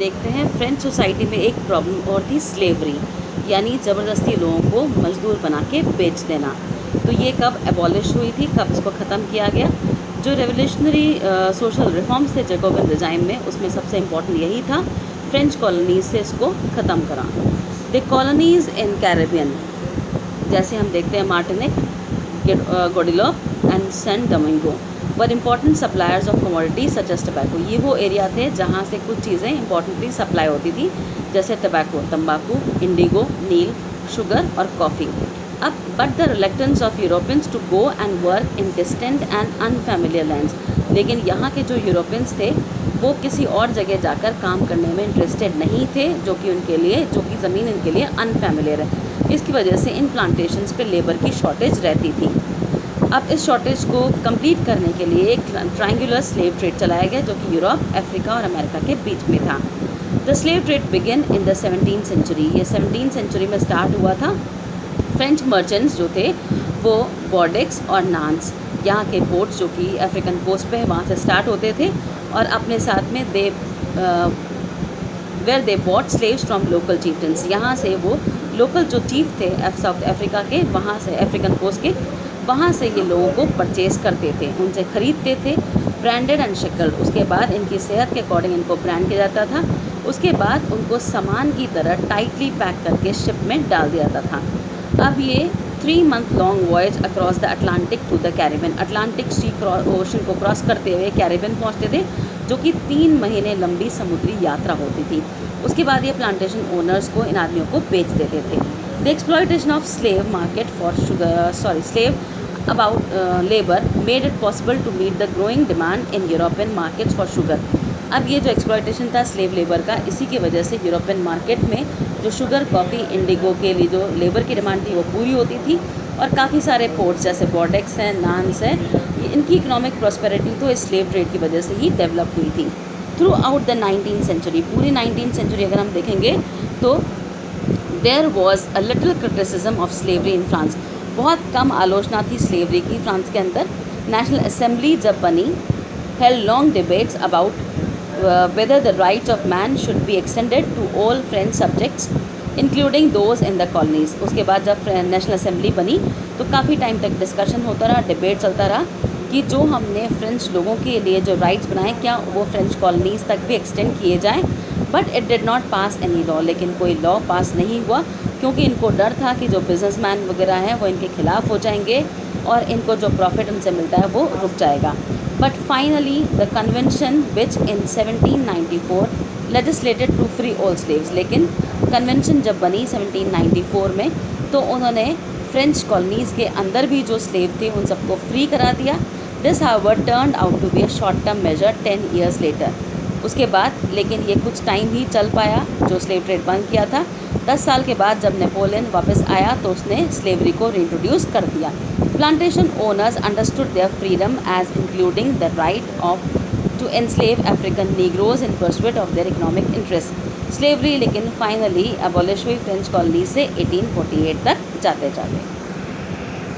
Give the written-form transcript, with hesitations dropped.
देखते हैं French society में एक प्रॉब्लम और थी स्लेवरी, यानी ज़बरदस्ती लोगों को मजदूर बना के बेच देना। तो ये कब एबॉलिश हुई थी, कब इसको ख़त्म किया गया? जो रेवोल्यूशनरी सोशल रिफॉर्म्स थे जैकोबिन रिजाइम में, उसमें सबसे इम्पोर्टेंट यही था फ्रेंच कॉलोनीज से इसको ख़त्म करा। द कॉलोनीज़ इन कैरेबियन, जैसे हम देखते हैं Martinique, Guadeloupe and San Domingo, were important suppliers of commodities such as tobacco. ये वो एरिया थे जहाँ से कुछ चीज़ें इंपॉर्टेंटली सप्लाई होती थी, जैसे टबैको, तंबाकू, इंडिगो, नील, शुगर और कॉफ़ी। अब but the reluctance of Europeans to go and work in distant and unfamiliar lands, लेकिन यहाँ के जो यूरोपियंस थे वो किसी और जगह जाकर काम करने में इंटरेस्टेड नहीं थे, जो कि ज़मीन इनके लिए अनफेमिलियर है। इसकी वजह से इन प्लांटेशंस पे लेबर की शॉर्टेज रहती थी। अब इस शॉर्टेज को कंप्लीट करने के लिए एक ट्रायंगुलर स्लेव ट्रेड चलाया गया, जो कि यूरोप, अफ्रीका और अमेरिका के बीच में था। The slave trade begin in the 17th century. ये 17th सेंचुरी में स्टार्ट हुआ था। फ्रेंच मर्चेंट्स जो थे वो बॉर्डेक्स और नांस, यहाँ के पोर्ट्स जो कि अफ्रीकन कोस्ट पे है, वहाँ से स्टार्ट होते थे और अपने साथ में they bought slaves from local chieftains. यहाँ से वो लोकल जो चीफ थे साउथ अफ्रीका के, वहाँ से अफ्रीकन कोस्ट के, वहाँ से ये लोगों को परचेज़ करते थे, उनसे ख़रीदते थे, ब्रांडेड एंड शेकल्ड। उसके बाद इनकी सेहत के अकॉर्डिंग इनको ब्रांड किया जाता था। उसके बाद उनको सामान की तरह टाइटली पैक करके शिप में डाल दिया जाता था। अब ये 3 month long voyage across the Atlantic to the Caribbean, Atlantic sea ocean को क्रॉस करते हुए कैरिबियन पहुँचते थे, जो कि 3 महीने लंबी समुद्री यात्रा होती थी। उसके बाद ये प्लांटेशन ओनर्स को, इन आदमियों को बेच देते थे। The exploitation of slave market for slave about labor made it possible to meet the growing demand in European markets for sugar। अब ये जो एक्सप्लॉयटेशन था स्लेव लेबर का, इसी की वजह से यूरोपियन मार्केट में जो शुगर, कॉफ़ी, इंडिगो के लिए जो लेबर की डिमांड थी वो पूरी होती थी। और काफ़ी सारे पोर्ट्स जैसे बॉर्डेक्स हैं, नान्स हैं, इनकी इकोनॉमिक प्रॉस्पेरिटी तो इस स्लेव ट्रेड की वजह से ही डेवलप हुई थी। Through out the 19th century, पूरी 19th सेंचुरी अगर हम देखेंगे तो there was a little criticism of slavery in France. बहुत कम आलोचना थी स्लेवरी की फ्रांस के अंदर। नेशनल असेंबली जब बनी, held long debates about whether the rights of man should be extended to all French subjects including those in the colonies. उसके बाद जब नेशनल असेंबली बनी तो काफ़ी टाइम तक डिस्कशन होता रहा, डिबेट चलता रहा कि जो हमने फ्रेंच लोगों के लिए जो राइट्स बनाए, क्या वो फ्रेंच कॉलोनीज़ तक भी एक्सटेंड किए जाएँ। But it did not pass any law, लेकिन कोई लॉ पास नहीं हुआ, क्योंकि इनको डर था कि जो बिजनेसमैन वगैरह हैं वो इनके खिलाफ़ हो जाएंगे और इनको जो प्रॉफिट उनसे मिलता है वो रुक जाएगा। But finally the convention which in 1794 legislated to free all slaves, लेकिन कन्वेंशन जब बनी 1794 में तो उन्होंने फ्रेंच कॉलोनीज़ के अंदर भी जो स्लेव थे उन सबको फ्री करा दिया। This however turned out to be a short term measure 10 years later. उसके बाद लेकिन ये कुछ टाइम ही चल पाया जो स्लेव ट्रेड बंद किया था। 10 साल के बाद जब नेपोलियन वापस आया तो उसने स्लेवरी को रीइंट्रोड्यूस कर दिया। Plantation owners understood their freedom as including the right of to enslave African negroes in pursuit of their economic interest. Slavery लेकिन फाइनली अबॉलिश हुई फ्रेंच कॉलोनी से 1848 तक जाते जाते।